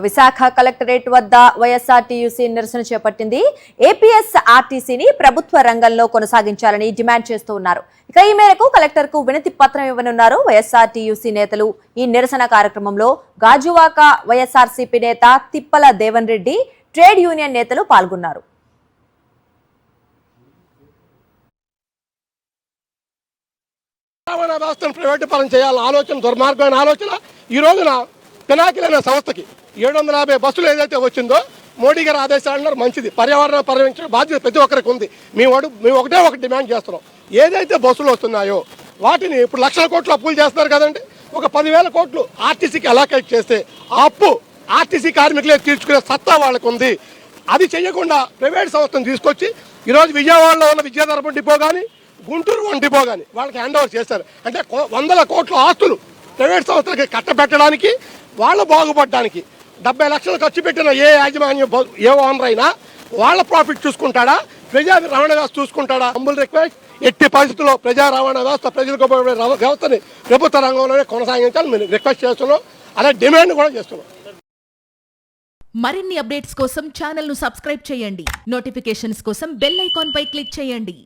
Visakha collectorate వద్ద YSRTUC నిరసన చేపట్టింది. ఏపీఎస్ ఆర్టీసీని ప్రభుత్వ రంగంలో కొనసాగించాలని డిమాండ్ చేస్తూ ఉన్నారు. ఇక ఈ మేరకు కలెక్టర్ కు వినతి పత్రం ఇవ్వనున్నారు వైఎస్ఆర్టీయూసీ నేతలు. ఈ నిరసన కార్యక్రమంలో గాజువాక వైఎస్ఆర్సీపీ నేత తిప్పల దేవన్ రెడ్డి, ట్రేడ్ యూనియన్ నేతలు పాల్గొన్నారు. రవాణా వ్యవస్థను ప్రైవేటు పరం చేయాలన్న ఆలోచన దుర్మార్గమైన ఆలోచన. ఈ రోజున పినాకిల్ అనే సంస్థకి 750 బస్సులు ఏదైతే వచ్చిందో మోడీ గారి ఆదేశాలు మంచిది, పర్యావరణం పరిరక్షించిన బాధ్యత ప్రతి ఒక్కరికి ఉంది. మేము ఒకటే ఒక డిమాండ్ చేస్తున్నాం. ఏదైతే బస్సులు వస్తున్నాయో వాటిని ఇప్పుడు లక్షల కోట్లు అప్పులు చేస్తున్నారు కదండి, ఒక 10,000 కోట్లు ఆర్టీసీకి అలొకేట్ చేస్తే ఆ అప్పు ఆర్టీసీ కార్మికులే తీర్చుకునే సత్తా వాళ్ళకు ఉంది. అది చేయకుండా ప్రైవేట్ సంస్థను తీసుకొచ్చి ఈరోజు విజయవాడలో ఉన్న విద్యాధర్మ డిపో కానీ గుంటూరు వన్ డిపో కానీ వాళ్ళకి హ్యాండ్ ఓవర్ చేశారు. అంటే 100 కోట్ల ఆస్తులు ప్రైవేట్ సంస్థలకి కట్టబెట్టడానికి, వాళ్ళ బాగుపడడానికి 70 లక్షలు ఖర్చు పెట్టిన ఏ యాజమాన్యం ఏ ఓనర్ అయినా వాళ్ళ ప్రాఫిట్ చూసుకుంటాడా, ప్రజా రవాణా వ్యవస్థ చూసుకుంటాడా? హంబుల్ రిక్వెస్ట్, ఎట్టి పరిస్థితుల్లో ప్రజా రవాణా వ్యవస్థ, ప్రజలకు ఉపయోగపడే వ్యవస్థని ప్రభుత్వ రంగంలోనే కొనసాగించాలని మేము రిక్వెస్ట్ చేస్తున్నాం. అలా డిమాండ్ కూడా చేస్తున్నాం. మరిన్ని అప్డేట్స్ కోసం ఛానల్ ను సబ్స్క్రైబ్ చేయండి. నోటిఫికేషన్స్ కోసం బెల్ ఐకాన్ పై క్లిక్ చేయండి.